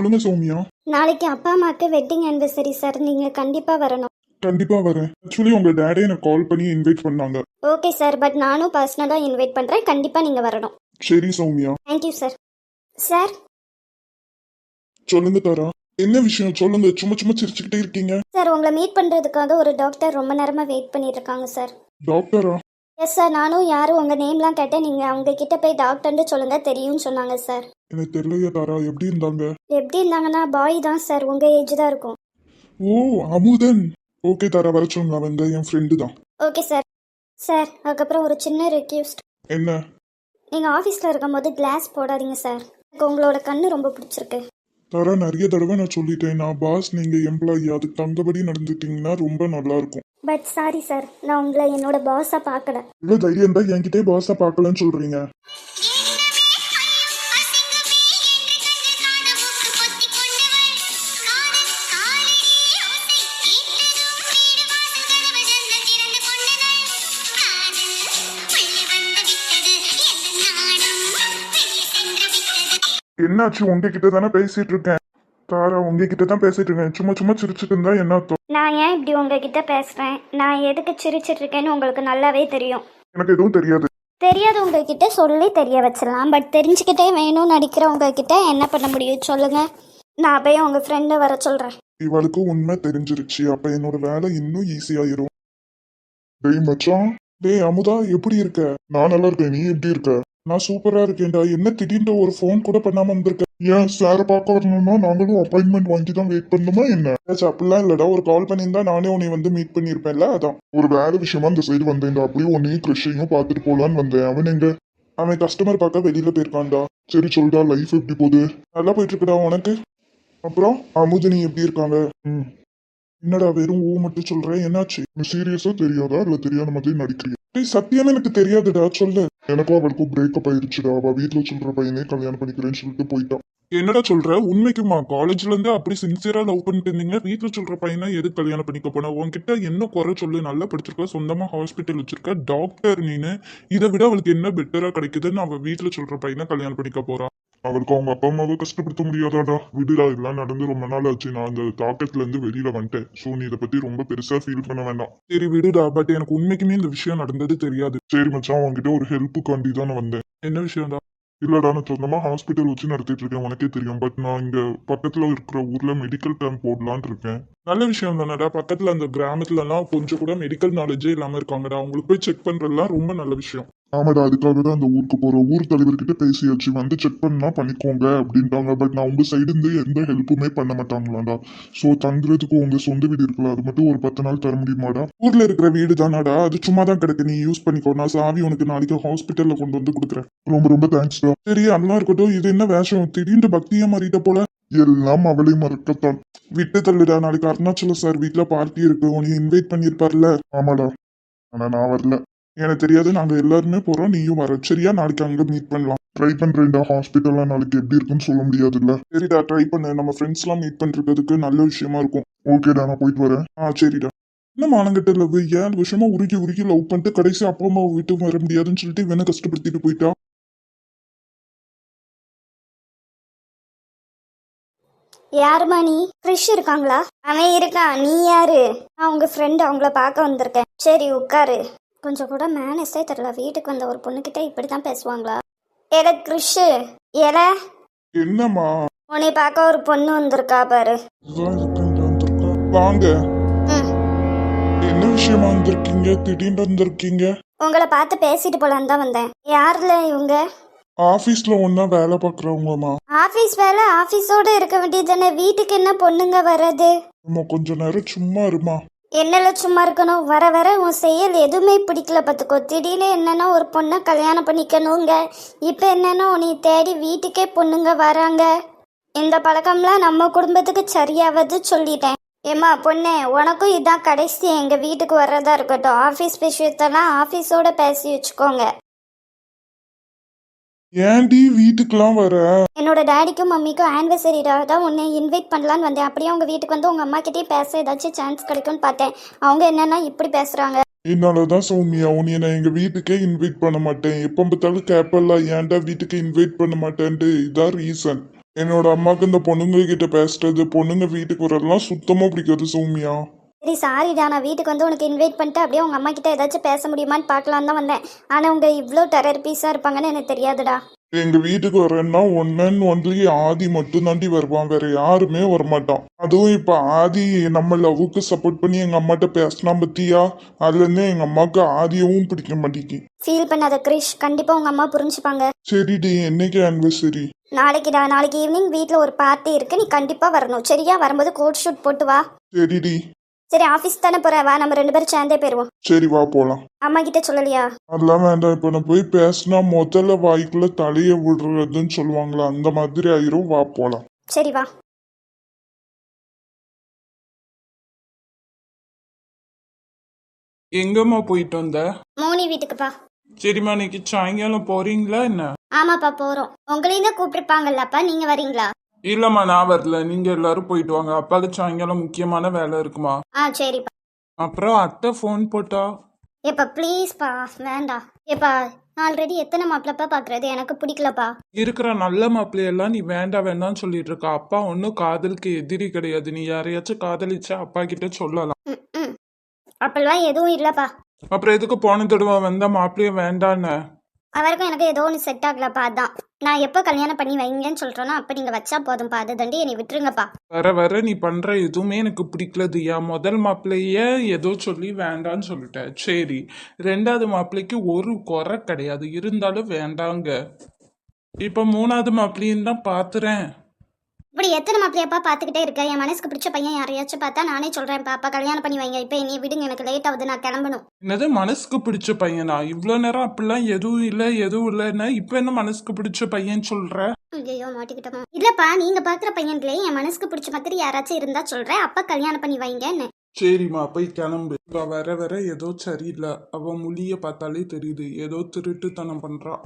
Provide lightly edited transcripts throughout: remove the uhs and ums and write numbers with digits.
சொல்லுங்க சௌமியா. நாளைக்கு அப்பா அம்மாக்கு வெட்டிங் ஆனிவர்சரி சார், நீங்க கண்டிப்பா வரணும். கண்டிப்பா வரேன். ஆக்சுவலி உங்க டேடே எனக்கு கால் பண்ணி இன்வைட் பண்ணாங்க. ஓகே சார், பட் நானும் பர்சனலா இன்வைட் பண்றேன், கண்டிப்பா நீங்க வரணும். சரி சௌமியா. Thank you sir. சார் சொல்லுங்க தாரா. என்ன விஷயம் சொல்லுங்க, சும்மா சும்மா சிரிச்சுக்கிட்டே இருக்கீங்க. சார் உங்களை மீட் பண்றதுக்காக ஒரு டாக்டர் ரொம்ப நேரமா வெயிட் பண்ணிட்டு இருக்காங்க சார். டாக்டரா? எஸ் சார், நானும் யாரும் உங்க நேம்லாம் கேட்டேன், நீங்க அவங்க கிட்ட போய் டாக்டர்னு சொல்லுங்க தெரியும்னு சொன்னாங்க சார். எனக்கு தெரியலையா தாரா, எப்படி இருந்தாங்க? எப்படி இருந்தாங்கன்னா பாய் தான் சார், உங்க ஏஜ் தான் இருக்கும். ஓ, அமுதன். ஓகே தாரா, வர சொல்லுங்க, அவங்க என் ஃப்ரெண்டு தான். Okay sir. சார் அதுக்கப்புறம் ஒரு சின்ன ரெக்யூஸ்ட். என்ன? நீங்க ஆஃபீஸில் இருக்கும்போது கிளாஸ் போடாதீங்க சார், எனக்கு உங்களோட கண்ணு ரொம்ப பிடிச்சிருக்கு. தாரா, நிறைய தடவை நான் சொல்லிட்டேன், நான் பாஸ், நீங்க எம்ப்ளாயி, அதுக்கு தந்தபடி நடந்துட்டீங்கன்னா ரொம்ப நல்லா இருக்கும். பட் சாரி சார், நான் உங்களை என்னோட பாஸாக பார்க்கல. இவ்வளவு தைரியம் தான் என்கிட்டே பாஸா பார்க்கலன்னு சொல்றீங்க. என்னாச்சு? உங்ககிட்ட தானே பேசிட்டு இருக்கேன் தாரா, உங்ககிட்ட தான் பேசிட்டு இருக்கேன். சும்மா சும்மா சிரிச்சுட்டு இருந்தா என்ன அர்த்தம்? நான் ஏன் இப்படி உங்ககிட்ட பேசுறேன், நான் எதுக்கு சிரிச்சிட்டு இருக்கேன்னு உங்களுக்கு நல்லாவே தெரியும். எனக்கு எதுவும் தெரியாது. தெரியாது உங்ககிட்ட சொல்லி தெரிய வச்சிடலாம், பட் தெரிஞ்சுக்கிட்டே வேணும்னு நடிக்கிற உங்ககிட்ட என்ன பண்ண முடியும் சொல்லுங்க. நான் போய் உங்க ஃப்ரெண்டை வர சொல்றேன். இவளுக்கு உண்மை தெரிஞ்சிருச்சு, அப்ப என்னோட வேலை இன்னும் ஈஸியாயிரும். டேய் மச்சான். டேய் அமுதா, எப்படி இருக்க? நான் நல்லா இருக்கேன், நீ எப்படி இருக்க? நான் சூப்பரா இருக்கேன்டா. என்ன திடீர்னு ஒரு ஃபோன் கூட பண்ணாம வந்திருக்க? ஏன் சாரை பார்க்க வரணும்னா நாங்களும் அப்பாயின்மெண்ட் வாங்கி தான் வெயிட் பண்ணணுமா என்ன? அப்படிலாம் இல்லடா, ஒரு கால் பண்ணியிருந்தா நானே உன்னை வந்து மீட் பண்ணியிருப்பேன்ல, அதான். ஒரு வேலை விஷயமா இந்த சைடு வந்தேன்டா, அப்படியே உன்னையும் கிருஷ்ணையும் பார்த்துட்டு போலான்னு வந்தேன். அவன் எங்க? அவன் கஸ்டமர் பார்க்க வெளியில போயிருக்கான்டா. சரி சொல்டா, லைஃப் எப்படி போகுது? நல்லா போயிட்டு இருக்குடா உனக்கு. அப்புறம் அமுதினி எப்படி இருக்காங்க? என்னடா வெறும் ஊ மட்டும் சொல்றேன், என்னாச்சு? சீரியஸா தெரியாதா இல்ல தெரியாத மாதிரி நடிக்கிறீங்க? சத்தியமா எனக்கு தெரியாதுடா, சொல்லு. எனக்கும் அவளுக்கும் பிரேக்கப் ஆயிருச்சுடா. அவ வீட்டுல சொல்ற பையனே கல்யாணம் பண்ணிக்கிறேன்னு சொல்லிட்டு போயிட்டான். என்னடா சொல்ற? உண்மைக்குமா? காலேஜ்ல இருந்து அப்படி சின்சியரா லவ் பண்ணிட்டு இருந்தீங்க, வீட்டுல சொல்ற பையனா எது கல்யாணம் பண்ணிக்க போன? உன்கிட்ட என்ன குறை சொல்லு? நல்லா படிச்சிருக்க, சொந்தமா ஹாஸ்பிட்டல் வச்சிருக்க, டாக்டர் நீனு. இதை விட அவளுக்கு என்ன பெட்டரா கிடைக்குதுன்னு அவ வீட்டுல சொல்ற பையனை கல்யாணம் பண்ணிக்க போறா. அவளுக்கு அவங்க அப்பா அம்மாவை கஷ்டப்படுத்த முடியாதாடா. விடுடா, இதெல்லாம் நடந்து ரொம்ப நாள் ஆச்சு. நான் அந்த தாக்கத்துல இருந்து வெளியில வந்துட்டேன். சோ நீ இதை பத்தி ரொம்ப பெருசா ஃபீல் பண்ண வேண்டாம். சரி விடுடா, பட் எனக்கு உண்மைக்குமே இந்த விஷயம் நடந்தது தெரியாது. சரி மச்சான், உங்ககிட்ட ஒரு ஹெல்ப்புக்காண்டி தான் நான் வந்தேன். என்ன விஷயம்டா? இல்லடா, நான் சொந்தமா ஹாஸ்பிட்டல் வச்சு நடத்திட்டு இருக்கேன், உனக்கே தெரியும். பட் நான் இங்க பக்கத்துல இருக்கிற ஊர்ல மெடிக்கல் கேம்ப் போடலான்னு இருக்கேன். நல்ல விஷயம் தானடா. பக்கத்துல அந்த கிராமத்துல எல்லாம் கொஞ்சம் கூட மெடிக்கல் நாலேஜே இல்லாம இருக்காங்கடா, அவங்களுக்கு போய் செக் பண்றதுலாம் ரொம்ப நல்ல விஷயம். ஆமாடா, அதுக்காக தான் அந்த ஊருக்கு போறோம். ஊர் தலைவர்கிட்ட பேசியாச்சு, வந்து செக் பண்ணா பண்ணிக்கோங்க அப்படின்ட்டாங்க. பட் நான் உங்க சைடு இருந்து எந்த ஹெல்ப்புமே பண்ண மாட்டாங்களாடா. சோ தங்குறதுக்கு உங்க சொந்த வீடு இருக்குல்ல, அது மட்டும் ஒரு 10 நாள் தர முடியுமாடா? ஊர்ல இருக்கிற வீடு தானாடா, அது சும்மா தான் கிடக்கு, நீ யூஸ் பண்ணிக்கோ. நான் சாவி உனக்கு நாளைக்கு ஹாஸ்பிட்டல்ல கொண்டு வந்து கொடுக்குறேன். ரொம்ப ரொம்ப தேங்க்ஸ்டா. சரி அதெல்லாம் இருக்கட்டும், இது என்ன வேஷம்? திடீர்னு பக்தியா மாறிட்ட போல. எல்லாம் அவளை மறக்கத்தான். விட்டு தள்ளுடா, நாளைக்கு அருணாச்சல சார் வீட்டுல பார்ட்டி இருக்கு, உன்னை இன்வைட் பண்ணிருப்பார்ல. ஆமாடா, ஆனா நான் வரல. எனக்கு தெரியாது, நாங்க எல்லாருமே போறோம், நீயும் வர. சரியா? நாளைக்கு அங்க மீட் பண்ணலாம். ட்ரை பண்றேன்டா. ஹாஸ்பிட்டல்ல நாளைக்கு எப்படி இருக்குன்னு சொல்ல முடியாதுல்ல. சரிடா, ட்ரை பண்ணு. நம்ம ஃப்ரெண்ட்ஸ் எல்லாம் மீட் பண்றதுக்கு நல்ல விஷயமா இருக்கும். ஓகேடா, நான் போயிட்டு வரேன். சரிடா. என்ன மானங்கிட்ட லவ்? 7 வருஷமா உருகி உருகி லவ் பண்ணிட்டு கடைசி அப்பா அம்மாவை விட்டு வர முடியாதுன்னு சொல்லிட்டு இவனை கஷ்டப்படுத்திட்டு போயிட்டா. யாருமா நீ? கிறிஷ் இருக்காங்களா? அவன் இருக்கான். நீ யாரு? நான் உங்க ஃப்ரெண்டு, அவங்கள பார்க்க வந்திருக்கேன். சரி உட்காரு. கொஞ்சம் கூட மேனஸே தெரியல, வீட்டுக்கு வந்த ஒரு பொண்ணுகிட்ட இப்படித்தான் பேசுவாங்களா? ஏல கிறிஷ், ஏல என்னம்மா? உன்னை பார்க்க ஒரு பொண்ணு வந்திருக்கா பாரு. வாங்க. ம், என்ன விஷயமா வந்திருக்கீங்க? திடீர்னு வந்திருக்கீங்க. உங்களை பார்த்து பேசிட்டு போலான்னு தான் வந்தேன். யாருல இவங்க? ஆபீஸ்ல ஒன்னா வேலை பாக்குறவங்கம்மா. ஆபீஸ் வேலை ஆபீஸோட இருக்க வேண்டியது தானே, வீட்டுக்கு என்ன பொண்ணுங்க வர்றது? அம்மா கொஞ்ச நேரம் சும்மா இருமா. என்னல சும்மா இருக்கணும்? வர வர உன் செயல் எதுவுமே பிடிக்கல பார்த்துக்கோ. திடீர்னு என்னன்னா ஒரு பொண்ணை கல்யாணம் பண்ணிக்கணுங்க, இப்போ என்னன்னா உன்னை தேடி வீட்டுக்கே பொண்ணுங்க வராங்க. இந்த பழக்கம்லாம் நம்ம குடும்பத்துக்கு சரியாவது சொல்லிட்டேன். ஏம்மா பொண்ணே, உனக்கும் இதான் கடைசி எங்கள் வீட்டுக்கு வர்றதா இருக்கட்டும். ஆஃபீஸ் விஷயத்தெல்லாம் ஆஃபீஸோட பேசி வச்சுக்கோங்க. ஏன்டி வீட்டுக்கெல்லாம் வர? என்னோட டேடிக்கும் மம்மிக்கும் ஆனிவர்சரிடாக தான் உன்னை இன்வைட் பண்ணலான்னு வந்தேன். அப்படியே உங்கள் வீட்டுக்கு வந்து உங்கள் அம்மா கிட்டே பேச ஏதாச்சும் சான்ஸ் கிடைக்கும்னு பார்த்தேன். அவங்க என்னன்னா இப்படி பேசுகிறாங்க. என்னாலதான் சௌமியா, உன்னை நான் எங்க வீட்டுக்கே இன்வைட் பண்ண மாட்டேன். எப்ப பார்த்தாலும் கேப்பல்ல, ஏன்டா வீட்டுக்கு இன்வைட் பண்ண மாட்டேன்ட்டு. இதான் ரீசன். என்னோட அம்மாக்கு இந்த பொண்ணுங்க கிட்ட பேசுறது பொண்ணுங்க வீட்டுக்கு வரதெல்லாம் சுத்தமா பிடிக்காது சௌமியா. சரி சாரிடா, நான் வீட்டுக்கு வந்து உனக்கு இன்வைட் பண்ணிட்டு அப்படியே உங்கள் அம்மா கிட்ட ஏதாச்சும் பேச முடியுமான்னு பார்க்கலான்னு தான் வந்தேன். ஆனால் உங்க இவ்வளோ டெரர் பீஸாக இருப்பாங்கன்னு எனக்கு தெரியாதுடா. எங்க வீட்டுக்கு வரேன்னா ஒன் அண்ட் ஒன்லி ஆதி மட்டும் தாண்டி வருவான், வேற யாருமே வரமாட்டான். அதுவும் இப்ப ஆதி நம்ம லவ்வுக்கு சப்போர்ட் பண்ணி எங்க அம்மாட்ட பேசினா பத்தியா, அதுல இருந்தே எங்க அம்மாவுக்கு ஆதியவும் பிடிக்க மாட்டேங்கி. ஃபீல் பண்ணாத கிரிஷ், கண்டிப்பாக உங்கள் அம்மா புரிஞ்சுப்பாங்க. சரிடி, என்னைக்கு ஆனிவர்சரி? நாளைக்குடா, நாளைக்கு ஈவினிங் வீட்டில் ஒரு பார்ட்டி இருக்கு, நீ கண்டிப்பாக வரணும் சரியா? வரும்போது கோட் ஷூட் போட்டு வா. சரிடி. சரி ஆஃபீஸ் தானே போற, வா நம்ம 2 பேரும் சேர்ந்தே போயிடுவோம். சரி வா போலாம். அம்மா கிட்ட சொல்லலையா? அதெல்லாம் வேண்டாம், இப்ப நான் போய் பேசினா முதல்ல வாய்க்குள்ள தலைய விடுறதுன்னு சொல்லுவாங்களா, அந்த மாதிரி ஆயிரும், வா போலாம். சரி வா. எங்கம்மா போயிட்டு வந்த? மோனி வீட்டுக்குப்பா. சரிம்மா, இன்னைக்கு சாயங்காலம் போறீங்களா என்ன? ஆமாப்பா போறோம். உங்களையும் தான் கூப்பிட்டுருப்பாங்கல்லப்பா, நீங்க வரீங்களா? இல்லம்மா, நான் வரல. நீங்க எல்லாரும் போயிட்டு வாங்க. அப்பாவுக்கு சாயங்காலம் முக்கியமான வேலை இருக்குமா. சரிப்பா. அப்புறம் அத்தை ஃபோன் போட்டா? ஏப்பா ப்ளீஸ்ப்பா, வேண்டாம். ஏப்பா ஆல்ரெடி எத்தனை மாப்பிளப்பா பாக்குறது, எனக்கு பிடிக்கலப்பா. இருக்கிற நல்ல மாப்பிள்ளையெல்லாம் நீ வேண்டாம் வேண்டாம்னு சொல்லிட்டு இருக்க. அப்பா ஒன்றும் காதலுக்கு எதிரி கிடையாது. நீ யாரையாச்சும் காதலிச்சா அப்பா கிட்ட சொல்லலாம். ம் அப்பெல்லாம் எதுவும் இல்லப்பா. அப்புறம் எதுக்கு போன தடவை வந்த மாப்பிள்ளைய வேண்டான்னு? அவருக்கும் எனக்கு ஏதோ ஒன்று செட் ஆகலப்பா, அதான். நான் எப்போ கல்யாணம் பண்ணி வைங்கன்னு சொல்றேனோ அப்போ நீங்க வச்சா போதும்ப்பா, அதை தண்டி என்னை விட்டுருங்கப்பா. வர வர நீ பண்ற எதுவுமே எனக்கு பிடிக்கல தியா. முதல் மாப்பிள்ளைய ஏதோ சொல்லி வேண்டான்னு சொல்லிட்டேன். சரி, ரெண்டாவது மாப்பிள்ளைக்கு ஒரு குறை கிடையாது, இருந்தாலும் வேண்டாங்க. இப்ப மூணாவது மாப்பிள்ளையும் தான் பாத்துறேன். இப்படி எத்தனை மாப்பிள்ளையப்பா பார்த்துக்கிட்டே இருக்க? என் மனசுக்கு பிடிச்ச பையன் யாரையாச்சும் பார்த்தா நானே சொல்றேன், பாப்பா கல்யாணம் பண்ணி வைங்க, இப்போ என்னைய விடுங்க, எனக்கு லேட் ஆகுது, நான் கிளம்பணும். என்னது மனசுக்கு பிடிச்ச பையனா? இவ்வளோ நேரம் அப்படிலாம் எதுவும் இல்லை எதுவும் இல்லைன்னா இப்போ என்ன மனசுக்கு பிடிச்ச பையன் சொல்ற? ஐயோ மாட்டிக்கிட்டோமா. இல்லப்பா, நீங்க பாக்குற பையன்களே என் மனசுக்கு பிடிச்ச மாதிரி யாராச்சும் இருந்தா சொல்றேன், அப்பா கல்யாணம் பண்ணி வைங்கன்னு. சரிம்மா, போய் கிளம்பு. இப்ப வர வர ஏதோ சரியில்லை. அவ மொழிய பார்த்தாலே தெரியுது, ஏதோ திருட்டுத்தனம் பண்றா.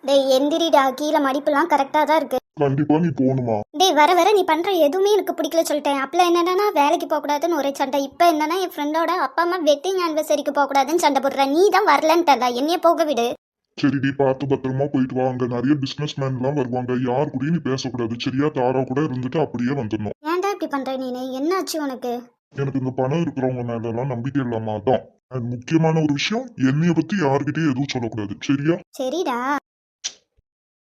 டேய் எந்திரிடா, கீழே மடிப்புலாம் கரெக்டா தான் இருக்கு. கண்டிப்பா நீ போகணுமா? டேய் வர வர நீ பண்ற எதுவுமே எனக்கு பிடிக்கல சொல்லிட்டேன். அப்பல என்னன்னா வேலைக்கு போக கூடாதுன்னு ஒரே சண்டை, இப்ப என்னன்னா என் ஃப்ரெண்டோட அப்பா அம்மா வெட்டிங் ஆனிவர்சரிக்கு போக கூடாதுன்னு சண்டை போடுற. நீ தான் வரலன்ட்டல, என்னைய போக விடு. சரிடி, பார்த்து பத்திரமா போயிட்டு வா. அங்க நிறைய பிசினஸ் மேன் எல்லாம் வருவாங்க, யாரு கூடயும் நீ பேசக்கூடாது சரியா? தாரா கூட இருந்துட்டு அப்படியே வந்துடணும். ஏன்டா இப்படி பண்ற நீனு? என்னாச்சு உனக்கு? எனக்கு இந்த பணம் இருக்கிறவங்க மேல எல்லாம் நம்பிக்கை இல்லாம தான். அது முக்கியமான ஒரு விஷயம், என்னைய பத்தி யாருக்கிட்டயும் எதுவும் சொல்லக்கூடாது சரியா? சரிடா,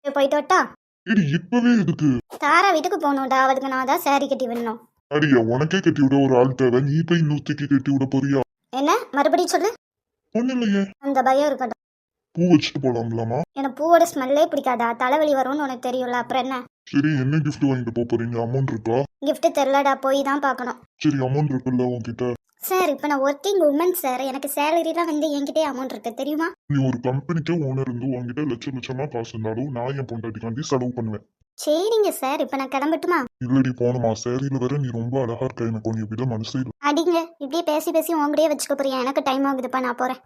போயிட்டு வட்டா? சரி, இப்பவே எதுக்கு? தாரா வீட்டுக்கு போகணும்டா, அதுக்கு நான் தான் சாரி கட்டி விடணும். அடியா, உனக்கே கட்டி விட ஒரு ஆள் தேவை, நீ போய் இன்னொருத்திக்கு கட்டி விட போறியா? என்ன மறுபடியும் சொல்லு. ஒண்ணு இல்லையே, அந்த பயம் இருக்கட்டும். பூ வச்சுட்டு போலாம்லாமா? எனக்கு பூவோட ஸ்மெல்லே பிடிக்காதா, தலைவலி வரும்னு உனக்கு தெரியும்ல, அப்புறம் என்ன? சரி, என்ன கிஃப்ட் வாங்கிட்டு போக போறீங்க? அமௌண்ட் இருக்கா? கிஃப்ட் தெரிலடா, போய் தான் பார்க்கணும். சரி, அமௌண்ட் இருக்குல்ல உன்கிட்ட? சார் இப்போ நான் ஒர்க்கிங் உமன் சார், எனக்கு சேலரிலாம் வந்து என்கிட்டே அமௌண்ட் இருக்கு தெரியுமா? நீ ஒரு கம்பெனிக்கு ஓனர் இருந்து உன்கிட்ட லட்சம் லட்சமா காசு இருந்தாலும் நான் என் பொண்டாட்டிக்காண்டி செலவு பண்ணுவேன். சரிங்க சார், இப்போ நான் கிளம்பட்டுமா? இல்லடி, போகணுமா? சேரியில வேற நீ ரொம்ப அழகா இருக்க, எனக்கு உன்னை விட மனசே இல்லை. அடிங்க, இப்படியே பேசி பேசி உங்களையே வச்சுக்க போறியா? எனக்கு டைம் ஆகுதுப்பா, நான் போறேன்.